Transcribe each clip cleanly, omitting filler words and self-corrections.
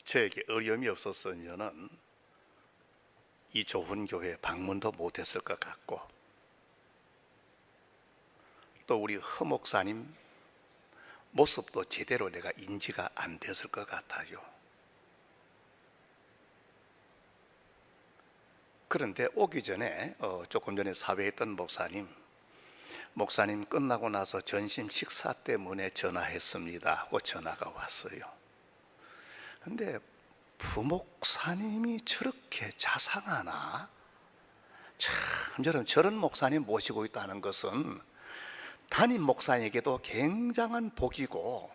저에게 어려움이 없었으면은 이 좁은 교회에 방문도 못했을 것 같고, 또 우리 허 목사님 모습도 제대로 내가 인지가 안 됐을 것 같아요. 그런데 오기 전에 조금 전에 사회했던 목사님 끝나고 나서 점심 식사 때문에 전화했습니다 하고 전화가 왔어요. 근데 부목사님이 저렇게 자상하나? 참, 여러분, 저런 목사님 모시고 있다는 것은 담임 목사에게도 굉장한 복이고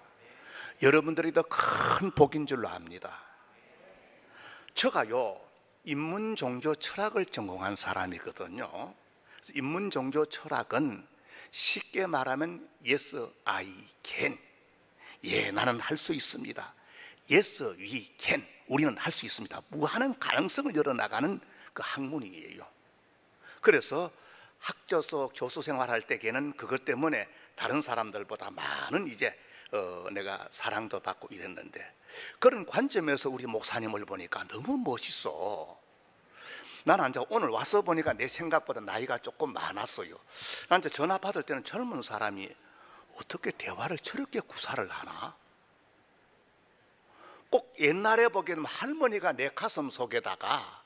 여러분들이 더 큰 복인 줄로 압니다. 저가요, 인문종교 철학을 전공한 사람이거든요. 인문종교 철학은 쉽게 말하면 Yes, I can. 예, 나는 할 수 있습니다. Yes, we can. 우리는 할 수 있습니다. 무한한 가능성을 열어나가는 그 학문이에요. 그래서 학교에서 교수 생활할 때에는 그것 때문에 다른 사람들보다 많은 내가 사랑도 받고 이랬는데, 그런 관점에서 우리 목사님을 보니까 너무 멋있어. 나는 이제 오늘 와서 보니까 내 생각보다 나이가 조금 많았어요. 난 이제 전화 받을 때는 젊은 사람이 어떻게 대화를 저렇게 구사를 하나? 꼭 옛날에 보기에는 할머니가 내 가슴 속에다가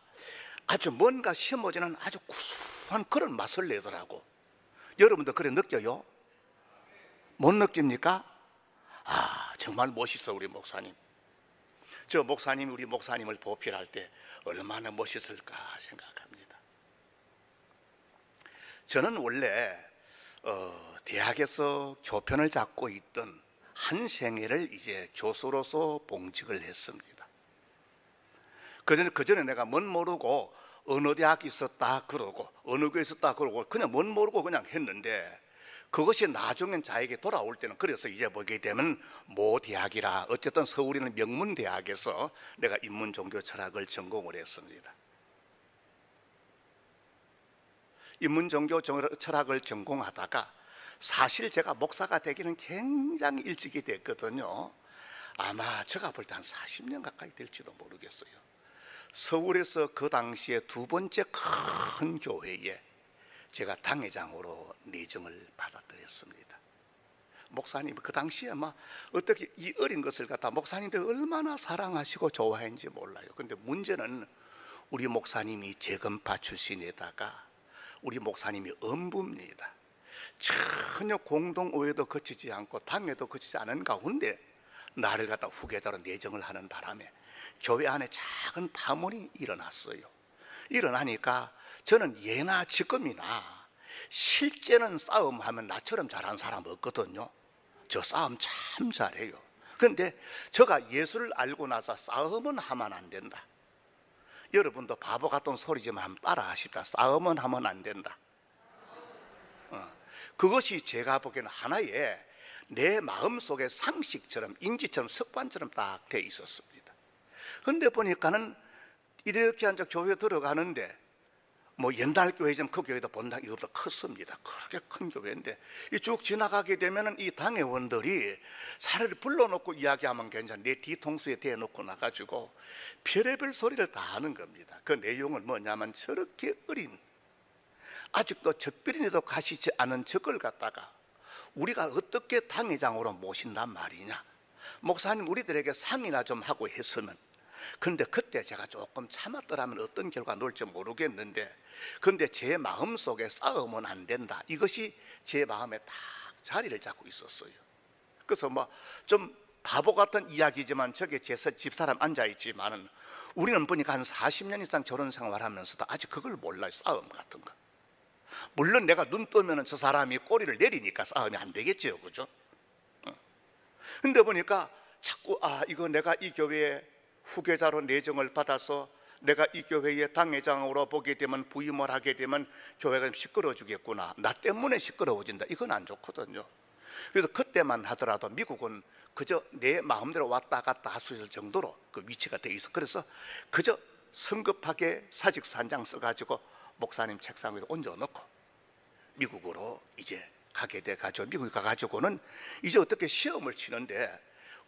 아주 뭔가 심어지는 아주 구수한 그런 맛을 내더라고. 여러분도 그래 느껴요? 못 느낍니까? 정말 멋있어 우리 목사님. 저 목사님이 우리 목사님을 보필할 때 얼마나 멋있을까 생각합니다. 저는 원래 대학에서 교편을 잡고 있던 한 생애를 이제 교수로서 봉직을 했습니다. 그전에 내가 뭔 모르고 어느 대학 있었다 그러고 어느 교회 있었다 그러고 그냥 뭔 모르고 그냥 했는데, 그것이 나중엔 자에게 돌아올 때는, 그래서 이제 보게 되면 모 대학이라, 어쨌든 서울에는 명문대학에서 내가 인문종교철학을 전공을 했습니다. 인문종교철학을 전공하다가 사실 제가 목사가 되기는 굉장히 일찍이 됐거든요. 아마 제가 볼 때 한 40년 가까이 될지도 모르겠어요. 서울에서 그 당시에 두 번째 큰 교회에 제가 당회장으로 내정을 받아들였습니다. 목사님 그 당시에 어떻게 이 어린 것을 갖다 목사님들 얼마나 사랑하시고 좋아했는지 몰라요. 근데 문제는 우리 목사님이 재건파 출신에다가 우리 목사님이 엄부입니다. 전혀 공동의회도 거치지 않고 당회도 거치지 않은 가운데 나를 갖다 후계자로 내정을 하는 바람에 교회 안에 작은 파문이 일어났어요. 일어나니까 저는 예나 지금이나 실제는 싸움하면 나처럼 잘하는 사람 없거든요. 저 싸움 참 잘해요. 그런데 제가 예수를 알고 나서 싸움은 하면 안 된다. 여러분도 바보 같은 소리지만 한번 따라 하십시다. 싸움은 하면 안 된다. 그것이 제가 보기에는 하나의 내 마음속에 상식처럼 인지처럼 습관처럼 딱 돼 있었습니다. 그런데 보니까는 이렇게 앉아 교회 들어가는데 옛날 교회지만 그 교회도 본당 이거보다 컸습니다. 그렇게 큰 교회인데 쭉 지나가게 되면은 이 당회원들이 차라리 불러놓고 이야기하면 괜찮아. 내 뒤통수에 대놓고 나가지고 별의별 소리를 다 하는 겁니다. 그 내용은 뭐냐면, 저렇게 어린, 아직도 적별인에도 가시지 않은 적을 갖다가 우리가 어떻게 당회장으로 모신단 말이냐, 목사님 우리들에게 상의나 좀 하고 했으면. 그런데 그때 제가 조금 참았더라면 어떤 결과 나올지 모르겠는데, 그런데 제 마음속에 싸우면 안 된다, 이것이 제 마음에 딱 자리를 잡고 있었어요. 그래서 좀 바보 같은 이야기지만 저게 제 집사람 앉아있지만은 우리는 보니까 한 40년 이상 결혼 생활하면서도 아직 그걸 몰라요. 싸움 같은 거. 물론 내가 눈 뜨면은 저 사람이 꼬리를 내리니까 싸움이 안 되겠죠, 그죠? 근데 보니까 자꾸 이거 내가 이 교회에 후계자로 내정을 받아서 내가 이 교회의 당회장으로 보게 되면, 부임을 하게 되면 교회가 좀 시끄러워지겠구나, 나 때문에 시끄러워진다, 이건 안 좋거든요. 그래서 그때만 하더라도 미국은 그저 내 마음대로 왔다 갔다 할 수 있을 정도로 그 위치가 돼 있어. 그래서 그저 성급하게 사직서 한 장 써가지고 목사님 책상 위에 얹어놓고 미국으로 이제 가게 돼가지고, 미국에 가가지고는 이제 어떻게 시험을 치는데,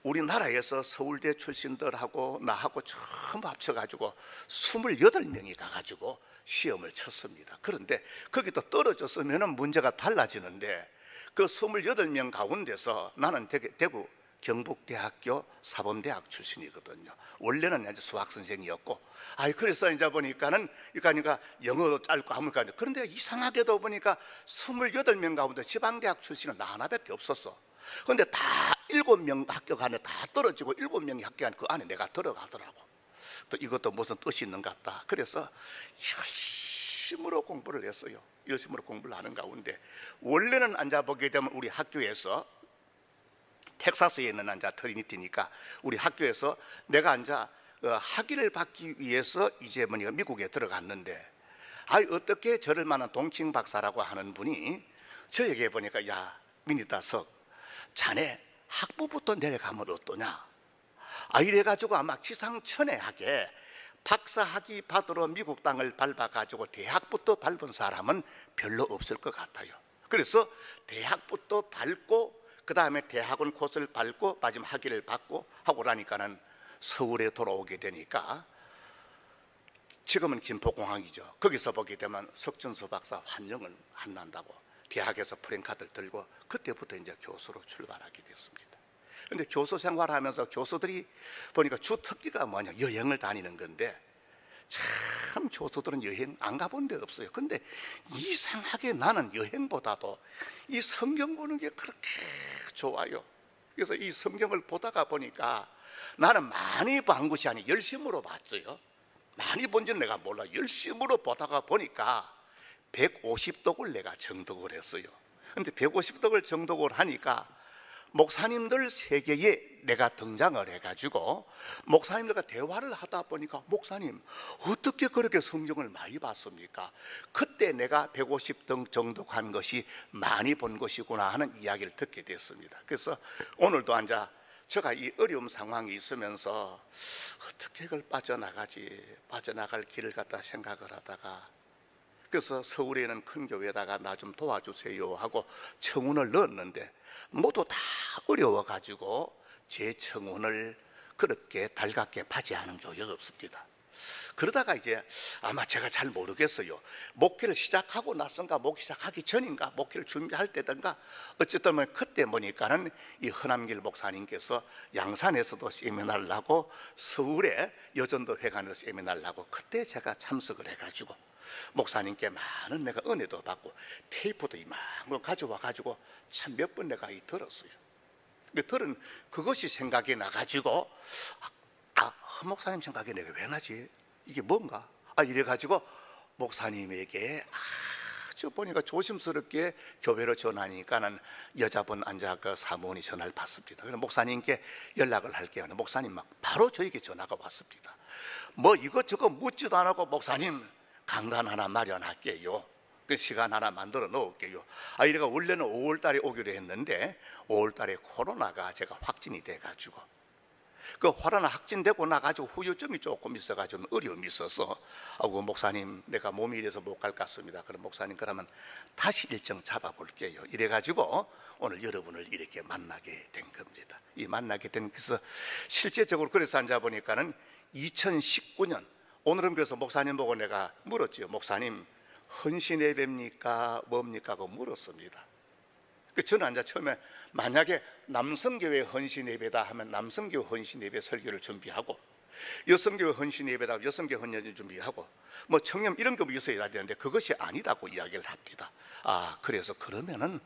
우리나라에서 서울대 출신들하고 나하고 전부 합쳐가지고 28명이 가가지고 시험을 쳤습니다. 그런데 거기도 떨어졌으면 문제가 달라지는데 그 28명 가운데서 나는 대구 경북대학교 사범대학 출신이거든요. 원래는 이제 수학선생이었고, 그래서 이제 보니까는, 그러니까 영어도 짧고 하니까, 그런데 이상하게도 보니까 28명 가운데 지방대학 출신은 나 하나밖에 없었어. 그런데 다 7명 합격하네, 다 떨어지고 7명이 합격하네, 그 안에 내가 들어가더라고. 또 이것도 무슨 뜻이 있는 것 같다. 그래서 열심으로 공부를 했어요. 열심으로 공부를 하는 가운데, 원래는 앉아보게 되면 우리 학교에서 텍사스에 있는 트리니티니까 우리 학교에서 내가 학위를 받기 위해서 이제 미국에 들어갔는데, 어떻게 저를 만한 동칭 박사라고 하는 분이 저에게 보니까, 야 민이다석, 자네 학부부터 내려가면 어떠냐? 이래가지고 아마 기상천외하게 박사 학위 받으러 미국 땅을 밟아가지고 대학부터 밟은 사람은 별로 없을 것 같아요. 그래서 대학부터 밟고 그 다음에 대학원 코스를 밟고 마지막 학위를 받고 하고 나니까는 서울에 돌아오게 되니까, 지금은 김포공항이죠. 거기서 보게 되면 석준수 박사 환영을 한다고 대학에서 프랭카드를 들고 그때부터 이제 교수로 출발하게 됐습니다. 그런데 교수 생활하면서 교수들이 보니까 주 특기가 뭐냐, 여행을 다니는 건데, 참 교수들은 여행 안 가본 데 없어요. 근데 이상하게 나는 여행보다도 이 성경 보는 게 그렇게 좋아요. 그래서 이 성경을 보다가 보니까 나는 많이 본 것이 아니 열심으로 봤어요. 많이 본지는 내가 몰라. 열심으로 보다가 보니까 150독을 내가 정독을 했어요. 근데 150독을 정독을 하니까 목사님들 세계에 내가 등장을 해가지고 목사님들과 대화를 하다 보니까, 목사님 어떻게 그렇게 성경을 많이 봤습니까? 그때 내가 150등 정독한 것이 많이 본 것이구나 하는 이야기를 듣게 됐습니다. 그래서 오늘도 제가 이 어려운 상황이 있으면서 어떻게 그걸 빠져나갈 길을 갖다 생각을 하다가, 그래서 서울에 있는 큰 교회에다가 나 좀 도와주세요 하고 청혼을 넣었는데 모두 다 어려워가지고 제 청혼을 그렇게 달갑게 받지않은 교회가 없습니다. 그러다가 이제 아마 제가 잘 모르겠어요. 목회를 시작하고 나선가, 목회 시작하기 전인가, 목회를 준비할 때든가, 어쨌든 그때 보니까는 이 허남길 목사님께서 양산에서도 세미나를 하고 서울에 여전도 회관에서 세미나를 하고, 그때 제가 참석을 해가지고 목사님께 많은 내가 은혜도 받고 테이프도 이만큼 가져와 가지고 참 몇 번 내가 들었어요. 들은 그것이 생각이 나가지고, 목사님 생각이 내가 왜 나지? 이게 뭔가? 이래가지고 목사님에게 아주 보니까 조심스럽게 교회로 전화하니까는 여자분 그 사모님이 전화를 받습니다. 그래서 목사님께 연락을 할게요. 목사님 바로 저에게 전화가 왔습니다. 이것저것 묻지도 안 하고, 목사님 강단 하나 마련할게요. 그 시간 하나 만들어 놓을게요. 이래가 원래는 5월 달에 오기로 했는데 5월 달에 코로나가 제가 확진이 돼가지고, 그 코로나 확진되고 나가지고 후유증이 조금 있어가지고 어려움이 있어서, 목사님 내가 몸이 이래서 못 갈 것 같습니다. 그럼 목사님 그러면 다시 일정 잡아볼게요. 이래가지고 오늘 여러분을 이렇게 만나게 된 겁니다. 이 만나게 된, 그래서 실제적으로 그래서 앉아보니까는 2019년, 오늘은 그래서 목사님 보고 내가 물었죠. 목사님 헌신 예배입니까 뭡니까 하고 물었습니다. 저는 처음에 만약에 남성교회 헌신 예배다 하면 남성교회 헌신 예배 설교를 준비하고, 여성교회 헌신 예배다 여성교회 헌신 예배 준비하고, 청년 이런 거 있어야 되는데 그것이 아니다고 이야기를 합니다. 그래서 그러면은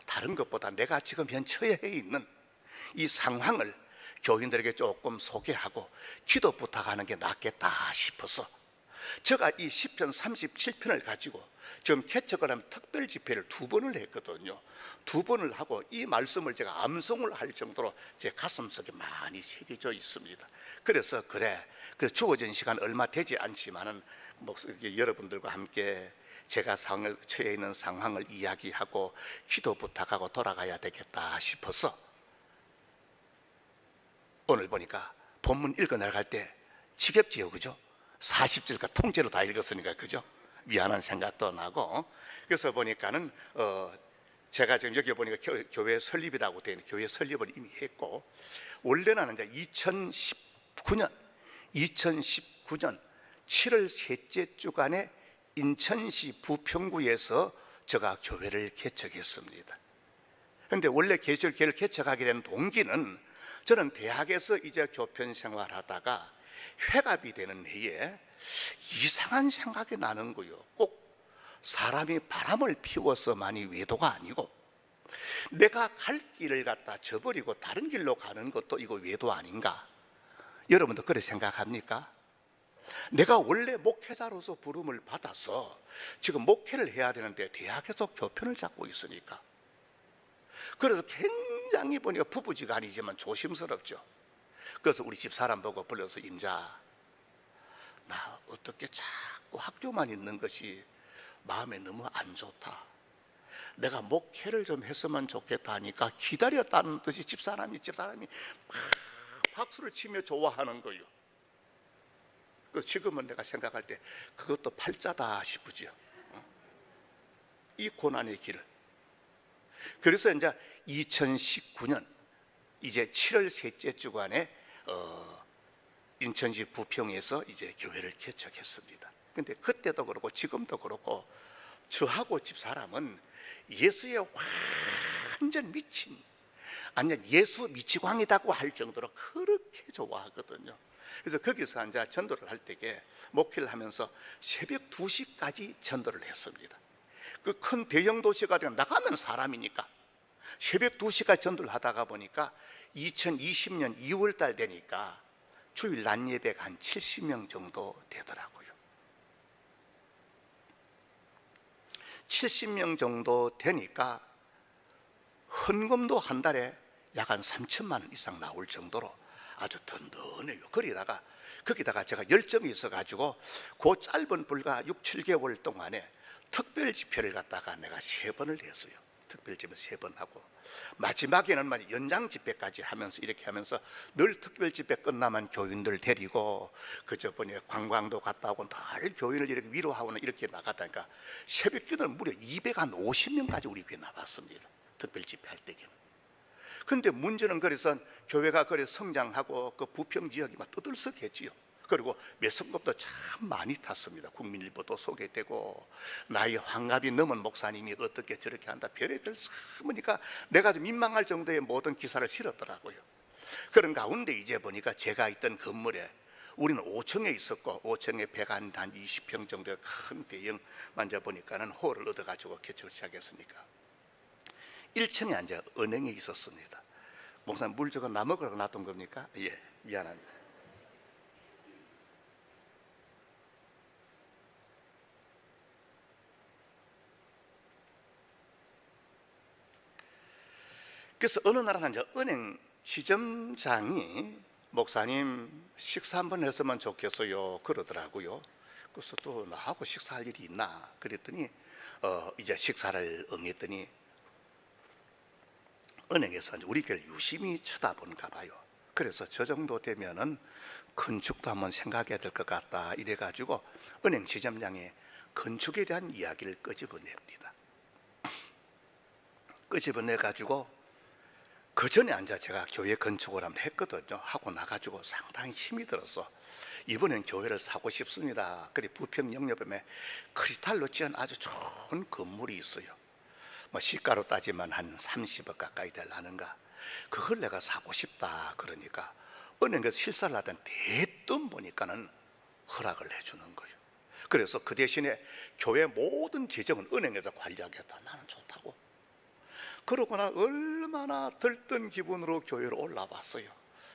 다른 것보다 내가 지금 현 처해 있는 이 상황을 교인들에게 조금 소개하고 기도 부탁하는 게 낫겠다 싶어서, 제가 이 시편 37편을 가지고 지금 개척을 하면 특별 집회를 2번을 했거든요. 2번을 하고 이 말씀을 제가 암송을 할 정도로 제 가슴속에 많이 새겨져 있습니다. 그래서 주어진 시간 얼마 되지 않지만은 여러분들과 함께 제가 처해 있는 상황을 이야기하고 기도 부탁하고 돌아가야 되겠다 싶어서, 오늘 보니까 본문 읽어 나갈 때 지겹지요, 그죠? 40절과 통째로 다 읽었으니까, 그죠? 미안한 생각도 나고. 그래서 보니까는 제가 지금 여기 보니까 교회 설립이라고 되어 있는 교회 설립을 이미 했고, 원래는 이제 2019년 7월 셋째 주간에 인천시 부평구에서 제가 교회를 개척했습니다. 그런데 원래 교회를 개척하게 된 동기는, 저는 대학에서 이제 교편 생활하다가 회갑이 되는 해에 이상한 생각이 나는 거예요. 꼭 사람이 바람을 피워서만이 외도가 아니고, 내가 갈 길을 갖다 저버리고 다른 길로 가는 것도 이거 외도 아닌가? 여러분도 그렇게 생각합니까? 내가 원래 목회자로서 부름을 받아서 지금 목회를 해야 되는데 대학에서 교편을 잡고 있으니까, 그래서 굉장히 보니까 부부지간이지만 조심스럽죠. 그래서 우리 집사람 보고 불러서, 임자, 나 어떻게 자꾸 학교만 있는 것이 마음에 너무 안 좋다. 내가 목회를 좀 했으면 좋겠다 하니까 기다렸다는 듯이 집사람이 막 박수를 치며 좋아하는 거예요. 그래서 지금은 내가 생각할 때 그것도 팔자다 싶으죠. 이 고난의 길을. 그래서 이제 2019년 이제 7월 셋째 주간에 인천시 부평에서 이제 교회를 개척했습니다. 근데 그때도 그렇고 지금도 그렇고 저하고 집사람은 예수에 완전 미친, 아니 예수 미치광이라고 할 정도로 그렇게 좋아하거든요. 그래서 거기서 이제 전도를 할 때에 목회를 하면서 새벽 2시까지 전도를 했습니다. 그 큰 대형 도시가 나가면 사람이니까 새벽 2시까지 전도를 하다가 보니까 2020년 2월 달 되니까 주일 낮 예배가 한 70명 정도 되더라고요. 70명 정도 되니까 헌금도 한 달에 약 한 3천만 원 이상 나올 정도로 아주 든든해요. 거기다가 제가 열정이 있어가지고 그 짧은 불과 6, 7개월 동안에 특별 집회를 갖다가 내가 3번을 했어요. 특별 집회 3번 하고, 마지막에는 연장 집회까지 하면서 이렇게 하면서 늘 특별 집회 끝나면 교인들 데리고 그저 번에 관광도 갔다 오고 늘 교인을 이렇게 위로하고는 이렇게 나갔다니까 새벽 기도는 무려 250명까지 우리 교회 나왔습니다. 특별 집회 할 때에는. 근데 문제는 그래서 교회가 그래 성장하고 그 부평 지역이 막 떠들썩했지요. 그리고 매성급도 참 많이 탔습니다. 국민일보도 소개되고, 나이 환갑이 넘은 목사님이 어떻게 저렇게 한다, 별의별 사무니까 내가 좀 민망할 정도의 모든 기사를 실었더라고요. 그런 가운데 이제 보니까 제가 있던 건물에, 우리는 5층에 있었고 5층에 120평 정도의 큰 대형 만져보니까는 홀을 얻어가지고 개척을 시작했으니까 1층에 앉아 은행에 있었습니다. 목사님, 물 저거 나 먹으라고 놔둔 겁니까? 예, 미안합니다. 그래서 어느 날은 이제 은행 지점장이, 목사님 식사 한번 했으면 좋겠어요 그러더라고요. 그래서 또 나하고 식사할 일이 있나 그랬더니 이제 식사를 응했더니 은행에서 우리 교회를 유심히 쳐다본가 봐요. 그래서 저 정도 되면은 건축도 한번 생각해야 될 것 같다 이래가지고 은행 지점장의 건축에 대한 이야기를 끄집어냅니다. 끄집어내가지고 그 전에 앉아 제가 교회 건축을 한번 했거든요. 하고 나가지고 상당히 힘이 들어서 이번엔 교회를 사고 싶습니다. 그리고 부평 영접에 크리스탈로 지은 아주 좋은 건물이 있어요. 뭐 시가로 따지면 한 30억 가까이 되려는가. 그걸 내가 사고 싶다 그러니까 은행에서 실사를 하던 대뜸 보니까는 허락을 해주는 거예요. 그래서 그 대신에 교회 모든 재정은 은행에서 관리하겠다. 나는 좋다고. 그러고나 얼마나 들뜬 기분으로 교회로 올라왔어요.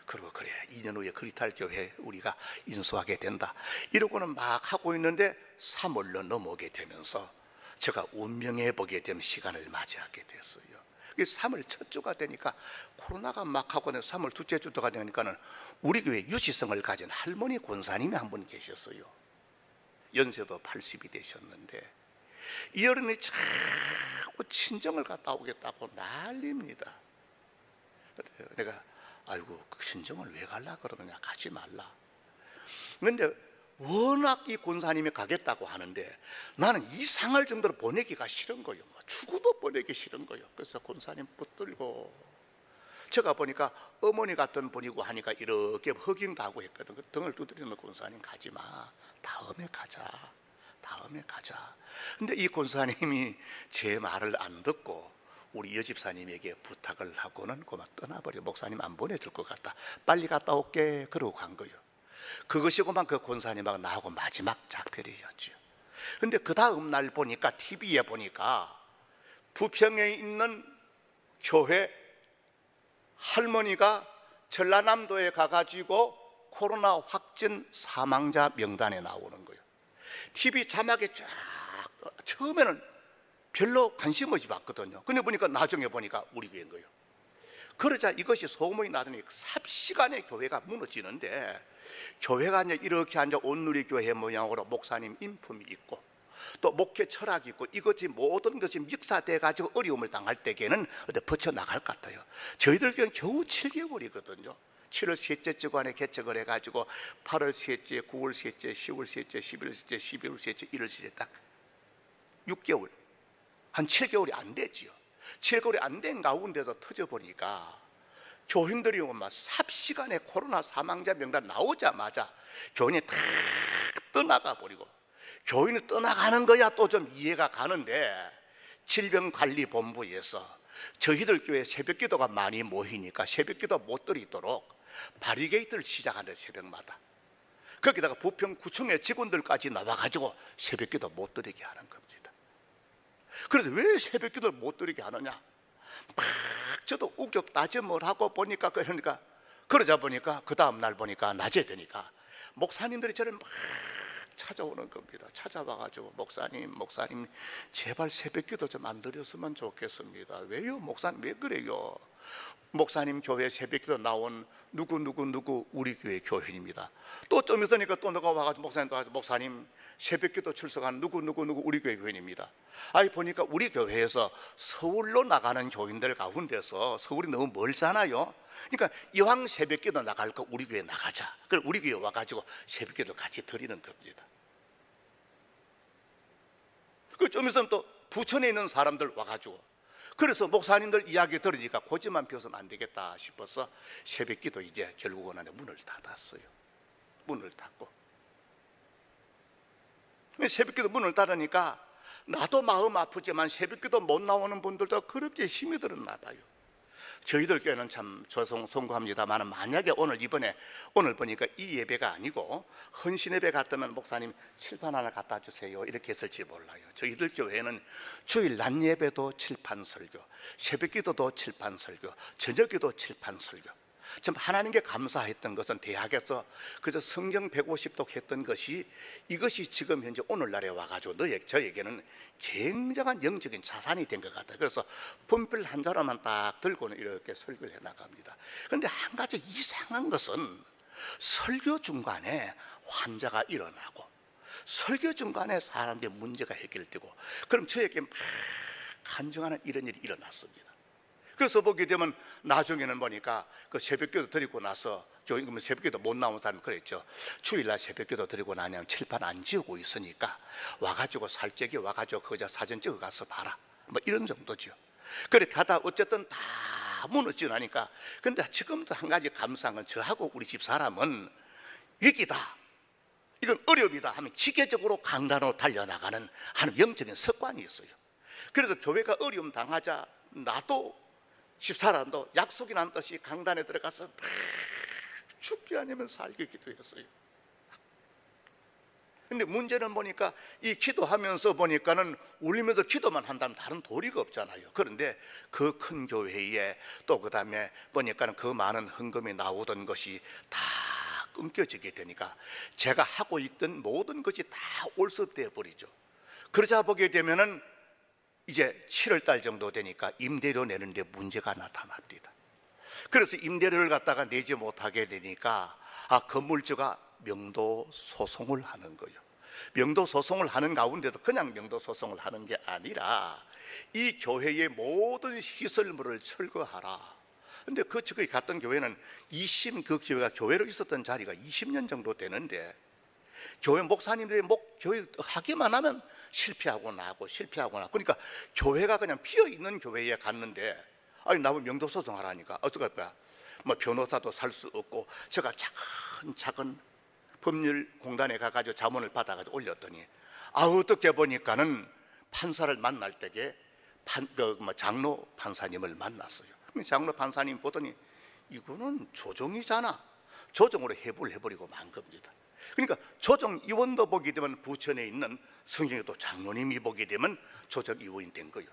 그리고 그래 2년 후에 그리탈 교회 우리가 인수하게 된다 이러고는 막 하고 있는데 3월로 넘어오게 되면서 제가 운명의 보게 된 시간을 맞이하게 됐어요. 3월 첫 주가 되니까 코로나가 막 하고 3월 둘째 주가 되니까는 우리 교회 유지성을 가진 할머니 권사님이 한 분 계셨어요. 연세도 80이 되셨는데 이 어른이 자꾸 친정을 갔다 오겠다고 난립니다. 내가 아이고 그 친정을 왜 갈라 그러느냐, 가지 말라. 그런데 워낙 이 권사님이 가겠다고 하는데 나는 이 상할 정도로 보내기가 싫은 거예요. 죽어도 보내기 싫은 거예요. 그래서 권사님 붙들고, 제가 보니까 어머니 같은 분이고 하니까 이렇게 허깅도 하고 했거든. 등을 두드리는 권사님, 가지마, 다음에 가자, 다음에 가자. 근데 이 권사님이 제 말을 안 듣고 우리 여집사님에게 부탁을 하고는 그만 떠나버려. 목사님 안 보내줄 것 같다, 빨리 갔다 올게, 그러고 간 거예요. 그것이 그만 그 권사님하고 나하고 마지막 작별이었죠. 근데 그 다음 날 보니까, TV에 보니까 부평에 있는 교회 할머니가 전라남도에 가가지고 코로나 확진 사망자 명단에 나오는 거예요. TV 자막에 쫙, 처음에는 별로 관심 없이 봤거든요. 근데 보니까 나중에 보니까 우리 교회인 거예요. 그러자 이것이 소문이 나더니 삽시간에 교회가 무너지는데, 교회가 이제 이렇게 앉아 온누리 교회 모양으로 목사님 인품이 있고 또 목회 철학이 있고 이것이 모든 것이 믹사돼 가지고 어려움을 당할 때에는 어디 벗쳐나갈 것 같아요. 저희들 교회는 겨우 7개월이거든요 7월 셋째 주간에 개척을 해가지고 8월 셋째, 9월 셋째, 10월 셋째, 11월 셋째, 12월 셋째, 1월 셋째, 딱 6개월, 한 7개월이 안 됐지요. 7개월이 안 된 가운데서 터져보니까 교인들이 막 삽시간에 코로나 사망자 명단 나오자마자 교인이 다 떠나가 버리고, 교인이 떠나가는 거야 또 좀 이해가 가는데, 질병관리본부에서 저희들 교회 새벽기도가 많이 모이니까 새벽기도 못 드리도록 바리게이트를 시작하는, 새벽마다. 거기다가 부평구청의 직원들까지 나와가지고 새벽기도 못 드리게 하는 겁니다. 그래서 왜 새벽기도를 못 드리게 하느냐, 막 저도 우격다짐을 하고 보니까, 그러니까 그러자 보니까 그 다음 날 보니까 낮에 되니까 목사님들이 저를 막 찾아오는 겁니다. 찾아와가지고 목사님 제발 새벽기도 좀 안 드렸으면 좋겠습니다. 왜요 목사님, 왜 그래요? 목사님 교회 새벽기도 나온 누구 우리 교회 교인입니다. 또 좀 있으니까 또 누가 와가지고 목사님 새벽기도 출석한 누구 우리 교회 교인입니다. 아니 보니까 우리 교회에서 서울로 나가는 교인들 가운데서 서울이 너무 멀잖아요. 그러니까 이왕 새벽기도 나갈 거 우리 교회 나가자. 그래 우리 교회 와가지고 새벽기도 같이 드리는 겁니다. 그 좀 있으면 또 부천에 있는 사람들 와가지고, 그래서 목사님들 이야기 들으니까 고집만 피워서는 안 되겠다 싶어서 새벽기도 이제 결국은 문을 닫았어요. 문을 닫고, 새벽기도 문을 닫으니까 나도 마음 아프지만 새벽기도 못 나오는 분들도 그렇게 힘이 들었나 봐요. 저희들 교회는 참 죄송합니다만, 만약에 오늘 보니까 이 예배가 아니고 헌신 예배 같으면 목사님 칠판 하나 갖다 주세요 이렇게 했을지 몰라요. 저희들 교회는 주일 낮 예배도 칠판 설교, 새벽기도도 칠판 설교, 저녁기도 칠판 설교. 참 하나님께 감사했던 것은 대학에서 그저 성경 150독 했던 것이, 이것이 지금 현재 오늘날에 와가지고 저에게는 굉장한 영적인 자산이 된 것 같아요. 그래서 분필 한 자루만 딱 들고는 이렇게 설교를 해나갑니다. 그런데 한 가지 이상한 것은, 설교 중간에 환자가 일어나고 설교 중간에 사람들의 문제가 해결되고, 그럼 저에게 막 간증하는 이런 일이 일어났습니다. 그래서 보게 되면 나중에는 보니까 그 새벽기도 드리고 나서, 교인 새벽기도 못 나온 사람 그랬죠. 주일날 새벽기도 드리고 나면 칠판 안 지우고 있으니까 와가지고 살짝이 와가지고 그저 사진 찍어 가서 봐라, 뭐 이런 정도죠. 그래 가다 어쨌든 다 무너지고 나니까, 근데 지금도 한 가지 감사한 건, 저하고 우리 집 사람은 위기다, 이건 어려움이다 하면 기계적으로 강단으로 달려나가는 하는 영적인 습관이 있어요. 그래서 교회가 어려움 당하자 나도 집사람도 약속이라는 뜻이 강단에 들어가서 죽기 아니면 살기 기도했어요. 근데 문제는 보니까 이 기도하면서 보니까는 울리면서 기도만 한다면 다른 도리가 없잖아요. 그런데 그 큰 교회에 또 그 다음에 보니까는 그 많은 헌금이 나오던 것이 다 끊겨지게 되니까 제가 하고 있던 모든 것이 다 올섭되어 버리죠. 그러자 보게 되면은 이제 7월 달 정도 되니까 임대료 내는데 문제가 나타납니다. 그래서 임대료를 갖다가 내지 못하게 되니까 건물주가 명도 소송을 하는 거예요. 명도 소송을 하는 가운데도 그냥 명도 소송을 하는 게 아니라 이 교회의 모든 시설물을 철거하라. 근데 그 갔던 교회는 그 교회가 교회로 있었던 자리가 20년 정도 되는데, 교회 목사님들이 교회 하기만 하면 실패하고 나고 실패하고 나고, 그러니까 교회가 그냥 비어 있는 교회에 갔는데, 아니 나보고 명도소송 하라니까 어떡할 거야? 뭐 변호사도 살 수 없고, 제가 차근차근 법률공단에 가가지고 자문을 받아가지고 올렸더니, 어떻게 보니까는 판사를 만날 때에 장로 판사님을 만났어요. 장로 판사님 보더니 이거는 조정이잖아. 조정으로 해버리고 만 겁니다. 그러니까 조정위원도 보게 되면 부천에 있는 성경에도 장로님이 보게 되면 조정위원이 된 거예요.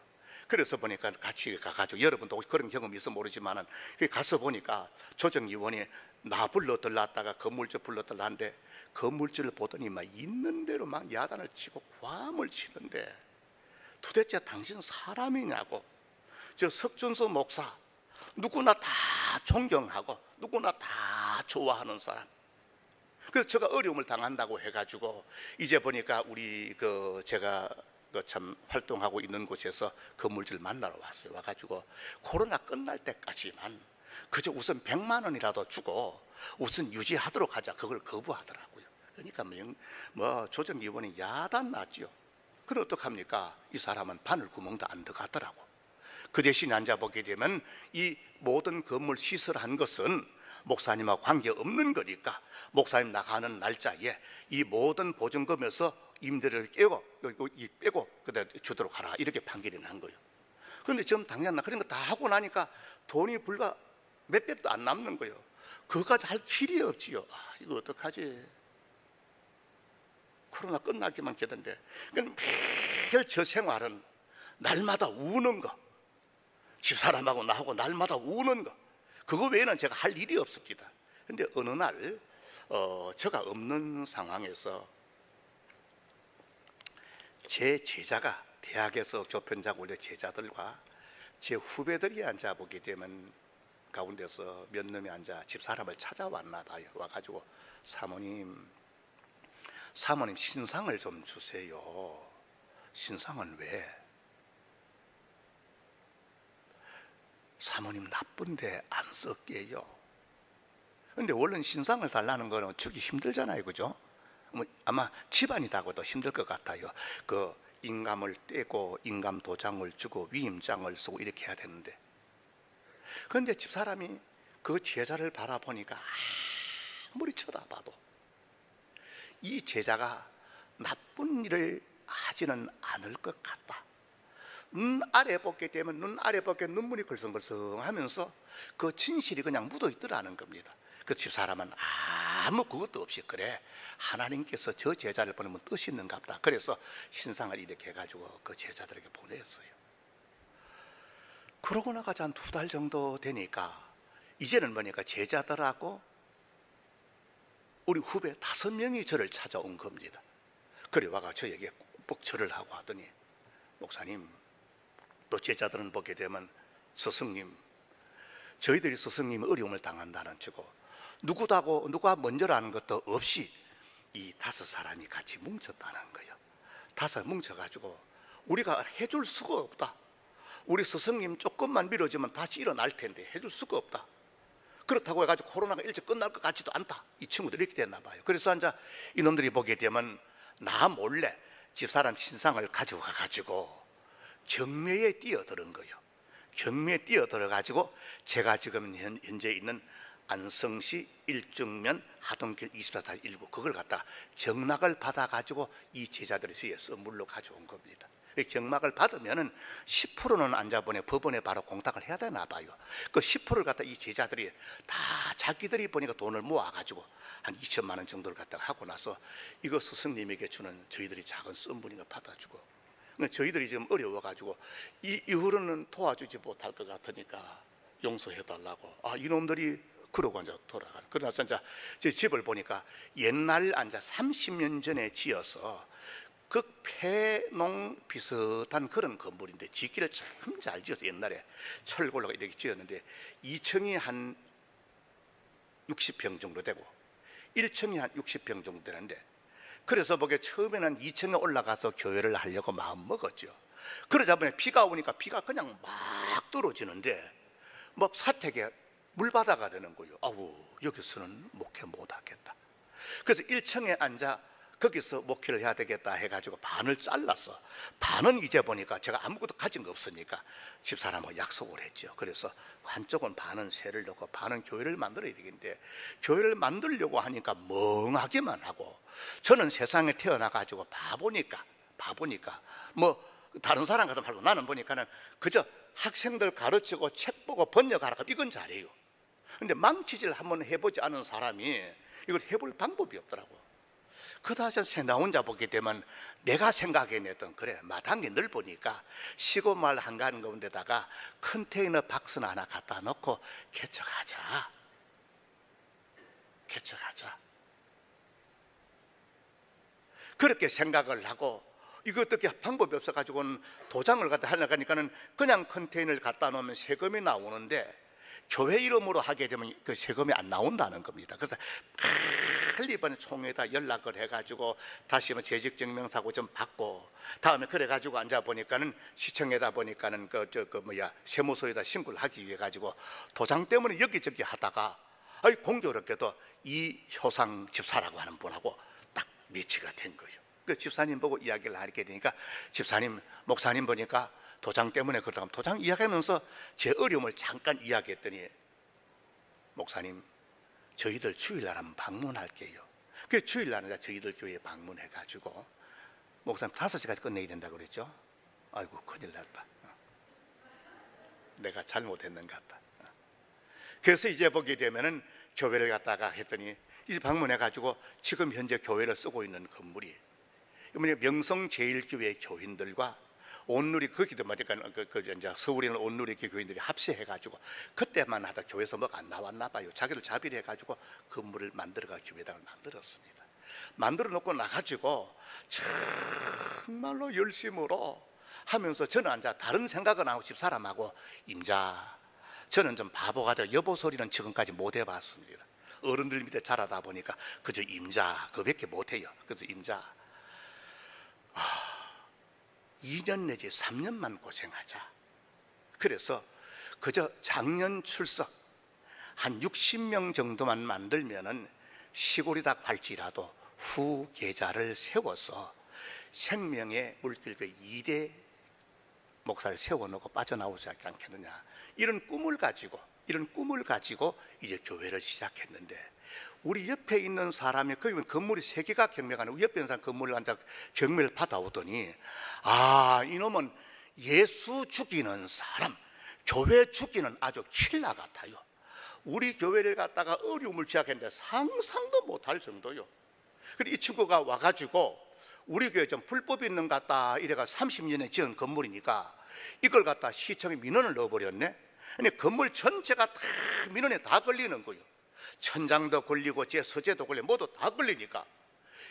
그래서 보니까 같이 가가지고, 여러분도 혹시 그런 경험이 있어 모르지만은 가서 보니까 조정위원이 나 불러들랐다가 건물주 불러들랐는데, 건물주를 보더니 막 있는 대로 막 야단을 치고 고함을 치는데, 도대체 당신 사람이냐고. 저 석준수 목사 누구나 다 존경하고 누구나 다 좋아하는 사람. 그래서 제가 어려움을 당한다고 해가지고, 이제 보니까 우리 제가 참 활동하고 있는 곳에서 건물주를 만나러 왔어요. 와가지고 코로나 끝날 때까지만 그저 우선 100만 원이라도 주고 우선 유지하도록 하자, 그걸 거부하더라고요. 그러니까 조정위원이 야단 났죠. 그럼 어떡합니까? 이 사람은 바늘 구멍도 안 들어가더라고. 그 대신 앉아보게 되면 이 모든 건물 시설한 것은 목사님하고 관계없는 거니까, 목사님 나가는 날짜에 이 모든 보증금에서 임대료를 빼고 그대로 주도록 하라, 이렇게 판결이 난 거예요. 그런데 지금 당장 그런 거 다 하고 나니까 돈이 불과 몇백도 안 남는 거예요. 그거까지 할 필요 없지요. 이거 어떡하지? 코로나 끝나기만 기다는데, 매일 저 생활은 날마다 우는 거, 집사람하고 나하고 날마다 우는 거, 그거 외에는 제가 할 일이 없습니다. 근데 어느 날 제가 없는 상황에서 제 제자가, 대학에서 조편장 원래 제자들과 제 후배들이 앉아보게 되면 가운데서 몇 놈이 앉아 집사람을 찾아왔나 봐요. 와가지고 사모님 신상을 좀 주세요. 신상은 왜? 사모님 나쁜데 안 쓸게요. 근데 원래는 신상을 달라는 거는 주기 힘들잖아요, 그죠? 아마 집안이다고도 힘들 것 같아요. 그 인감을 떼고 인감 도장을 주고 위임장을 쓰고 이렇게 해야 되는데, 그런데 집사람이 그 제자를 바라보니까 아무리 쳐다봐도 이 제자가 나쁜 일을 하지는 않을 것 같다. 눈 아래 보게 되면 눈 아래 보게 눈물이 걸성걸성하면서 그 진실이 그냥 묻어 있더라는 겁니다. 그 집사람은 아무 그것도 없이, 그래 하나님께서 저 제자를 보내면 뜻이 있는가 보다. 그래서 신상을 이렇게 해가지고 그 제자들에게 보냈어요. 그러고 나가자 한 2달 정도 되니까 이제는 뭐니까 제자들하고 우리 후배 5명이 저를 찾아온 겁니다. 그래 와가 저에게 꼭 절을 하고 하더니, 목사님, 또 제자들은 보게 되면 스승님, 저희들이 스승님이 어려움을 당한다는 치고 누가 먼저라는 것도 없이 이 5사람이 같이 뭉쳤다는 거예요. 5 뭉쳐가지고 우리가 해줄 수가 없다. 우리 스승님 조금만 밀어주면 다시 일어날 텐데 해줄 수가 없다. 그렇다고 해가지고 코로나가 일찍 끝날 것 같지도 않다. 이 친구들이 이렇게 됐나 봐요. 그래서 이놈들이 보게 되면 나 몰래 집사람 신상을 가지고 가가지고 경매에 뛰어드는 거예요. 경매에 뛰어들어가지고 제가 지금 현재 있는 안성시 일정면 하동길 24-19 그걸 갖다가 경락을 받아가지고 이 제자들이 선물로 가져온 겁니다. 경락을 받으면은 10%는 앉아보내 법원에 바로 공탁을 해야 되나 봐요. 그 10%를 갖다 이 제자들이 다 자기들이 보니까 돈을 모아가지고 한 2천만 원 정도를 갖다가 하고 나서 이거 스승님에게 주는 저희들이 작은 선물인가 받아주고, 저희들이 지금 어려워가지고 이후로는 도와주지 못할 것 같으니까 용서해달라고. 이놈들이 그러고 이제 돌아가는. 그러나서 이제 제 집을 보니까 옛날 30년 전에 지어서 그 폐농 비슷한 그런 건물인데 짓기를 참 잘 지어서 옛날에 철골로 이렇게 지었는데 2층이 한 60평 정도 되고 1층이 한 60평 정도 되는데, 그래서 보기에 처음에는 2층에 올라가서 교회를 하려고 마음 먹었죠. 그러자 보니 비가 오니까 비가 그냥 막 떨어지는데 막 사택에 물바다가 되는 거예요. 여기서는 목회 못하겠다. 그래서 1층에 앉아 거기서 목회를 해야 되겠다 해가지고 반을 잘랐어. 반은 이제 보니까 제가 아무것도 가진 거 없으니까 집사람하고 약속을 했죠. 그래서 한쪽은 반은 새를 넣고 반은 교회를 만들어야 되겠는데, 교회를 만들려고 하니까 멍하기만 하고, 저는 세상에 태어나가지고 바보니까 뭐 다른 사람 같은 말고 나는 보니까는 그저 학생들 가르치고 책 보고 번역하라, 이건 잘해요. 근데 망치질 한번 해보지 않은 사람이 이걸 해볼 방법이 없더라고. 그다지 나 혼자 보게 되면 내가 생각해냈던, 그래 마당이 넓으니까 시고 말 한가한 가운데다가 컨테이너 박스나 하나 갖다 놓고 개척하자. 그렇게 생각을 하고, 이거 어떻게 방법이 없어가지고는 도장을 갖다 하려니까는 그냥 컨테이너를 갖다 놓으면 세금이 나오는데, 교회 이름으로 하게 되면 그 세금이 안 나온다는 겁니다. 그래서 빨리 이번에 총회에다 연락을 해가지고 다시 뭐 재직증명사고 좀 받고, 다음에 그래가지고 앉아 보니까는 시청에다 보니까는 세무서에다 신고를 하기 위해 가지고 도장 때문에 여기저기 하다가 공교롭게도 이효상 집사라고 하는 분하고 딱 매치가 된 거예요. 그 집사님 보고 이야기를 하게 되니까, 집사님, 목사님 보니까 도장 때문에 그러다가 도장 이야기하면서 제 어려움을 잠깐 이야기했더니, 목사님 저희들 주일날 한번 방문할게요. 그 주일날 저희들 교회에 방문해가지고, 목사님 5시까지 끝내야 된다고 그랬죠. 아이고 큰일 났다. 내가 잘못했는가 보다. 그래서 이제 보게 되면은 교회를 갔다가 했더니, 이제 방문해가지고 지금 현재 교회를 쓰고 있는 건물이 명성제일교회 교인들과 온누리, 거기도 말이니까 이제 서울에 있는 온누리 교인들이 합세해가지고 그때만 하다 교회에서 뭐가 안 나왔나 봐요. 자기를 자비를 해가지고 건물을 만들어가 교회당을 만들었습니다. 만들어 놓고 나가지고 정말로 열심으로 하면서, 저는 앉아 다른 생각은 안 하고 집사람하고 임자, 저는 좀 바보가 되어 여보 소리는 지금까지 못 해봤습니다. 어른들 밑에 자라다 보니까 그저 임자 그밖에 못해요. 그래서 임자 2년 내지 3년만 고생하자. 그래서 그저 작년 출석 한 60명 정도만 만들면은 시골이다 할지라도 후 계좌를 세워서 생명의 물길 그 2대 목사를 세워놓고 빠져나오지 않겠느냐, 이런 꿈을 가지고 이제 교회를 시작했는데, 우리 옆에 있는 사람이, 거기 건물이 3개가 경매가 아니고 옆에 있는 사람 건물을 앉아 경매를 받아오더니, 이놈은 예수 죽이는 사람, 교회 죽이는 아주 킬러 같아요. 우리 교회를 갖다가 어려움을 지었는데 상상도 못할 정도요. 그리고 이 친구가 와가지고 우리 교회 좀 불법이 있는 것 같다 이래가 30년에 지은 건물이니까 이걸 갖다 시청에 민원을 넣어버렸네. 근데 건물 전체가 다 민원에 다 걸리는 거예요. 천장도 걸리고 제 서재도 걸리고 모두 다 걸리니까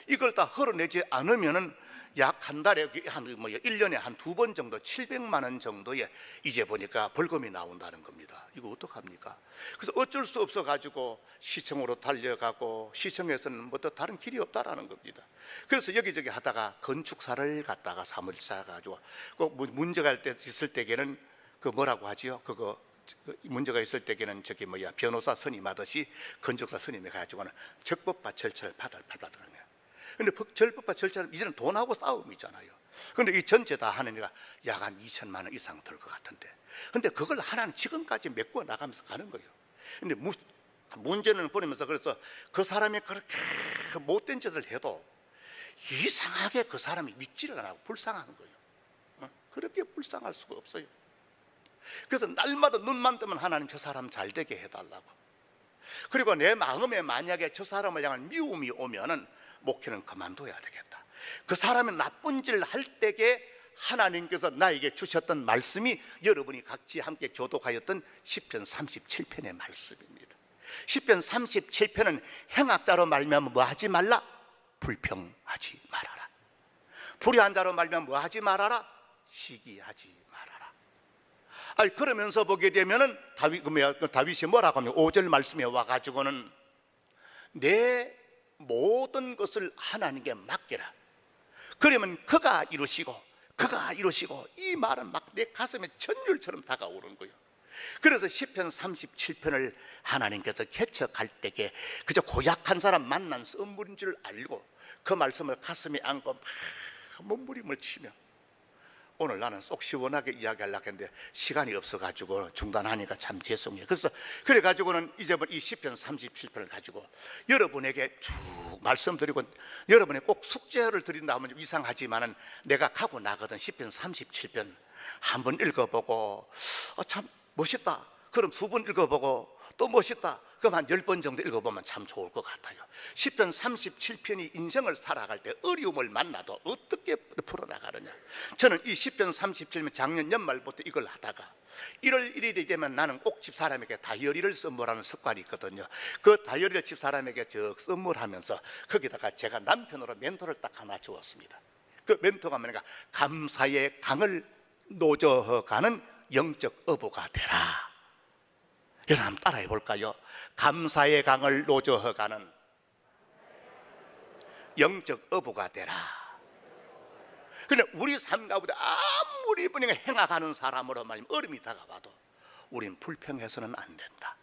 이걸 다 헐어내지 않으면은 약 한 달에 1년에 한 2번 정도 700만 원 정도에 이제 보니까 벌금이 나온다는 겁니다. 이거 어떡합니까? 그래서 어쩔 수 없어 가지고 시청으로 달려가고, 시청에서는 뭐 또 다른 길이 없다라는 겁니다. 그래서 여기저기 하다가 건축사를 갖다가 사무실사 가지고 꼭 문제가 있을 때에는 그 뭐라고 하지요? 그거 문제가 있을 때에는 변호사 선임하듯이 건축사 선임해 가지고는 적법과 절차를 받아가는. 근데 절법과 절차는 이제는 돈하고 싸움이잖아요. 근데 이 전체 다 하느니까 약 한 2천만 원 이상 들 것 같은데, 근데 그걸 하나는 지금까지 메꿔 나가면서 가는 거예요. 근데 문제는 보면서, 그래서 그 사람이 그렇게 못된 짓을 해도 이상하게 그 사람이 믿지를 않고 불쌍한 거예요. 그렇게 불쌍할 수가 없어요. 그래서 날마다 눈만 뜨면 하나님 저 사람 잘 되게 해달라고. 그리고 내 마음에 만약에 저 사람을 향한 미움이 오면은 목회는 그만둬야 되겠다. 그 사람이 나쁜 짓을 할 때에 하나님께서 나에게 주셨던 말씀이 여러분이 각지 함께 교독하였던 시편 37편의 말씀입니다. 시편 37편은 행악자로 말미암아 뭐 하지 말라? 불평하지 말아라. 불의한 자로 말미암아 뭐 하지 말아라? 시기하지 말아라. 그러면서 보게 되면은 다윗이 뭐라고 하면 5절 말씀에 와가지고는 내 모든 것을 하나님께 맡겨라. 그러면 그가 이루시고 이 말은 막 내 가슴에 전율처럼 다가오는 거예요. 그래서 시편 37편을 하나님께서 개척할 때에 그저 고약한 사람 만난 선물인 줄 알고, 그 말씀을 가슴에 안고 막 몸부림을 치며 오늘 나는 속 시원하게 이야기하려고 했는데 시간이 없어가지고 중단하니까 참 죄송해요. 그래서 그래가지고는 이제는 이 시편 37편을 가지고 여러분에게 쭉 말씀드리고, 여러분이 꼭 숙제를 드린다 하면 좀 이상하지만은 내가 가고 나거든. 시편 37편 한번 읽어보고 참 멋있다, 그럼 두 번 읽어보고 또 멋있다, 그럼 한 10번 정도 읽어보면 참 좋을 것 같아요. 시편 37편이 인생을 살아갈 때 어려움을 만나도 어떻게 풀어나가느냐. 저는 이 시편 37편 작년 연말부터 이걸 하다가 1월 1일이 되면 나는 꼭 집사람에게 다이어리를 선물하는 습관이 있거든요. 그 다이어리를 집사람에게 선물하면서 거기다가 제가 남편으로 멘토를 딱 하나 주었습니다. 그 멘토가 뭐냐면 감사의 강을 노저어가는 영적 어부가 되라. 여러분 한번 따라해 볼까요? 감사의 강을 노저어가는 영적 어부가 되라. 근데 우리 삶 가운데 아무리 분명히 행하가는 사람으로 말하면 어려움이 다가와도 우린 불평해서는 안 된다.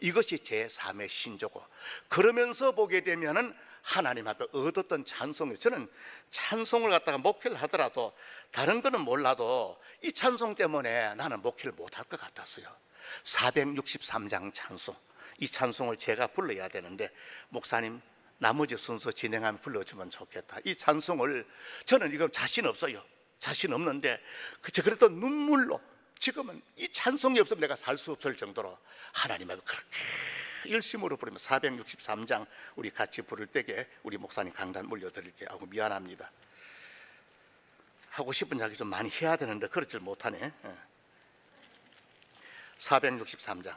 이것이 제 삶의 신조고, 그러면서 보게 되면은 하나님 앞에 얻었던 찬송이, 저는 찬송을 갖다가 목회를 하더라도 다른 거는 몰라도 이 찬송 때문에 나는 목회를 못할 것 같았어요. 463장 찬송, 이 찬송을 제가 불러야 되는데 목사님 나머지 순서 진행하면 불러주면 좋겠다. 이 찬송을 저는 이거 자신 없어요. 자신 없는데 그래도 눈물로, 지금은 이 찬송이 없으면 내가 살 수 없을 정도로 하나님 앞에 그렇게 열심으로 부르면 463장 우리 같이 부를 때에 우리 목사님 강단 물려드릴게요. 아이고 미안합니다. 하고 싶은 이야기 좀 많이 해야 되는데 그렇지 못하네. 463장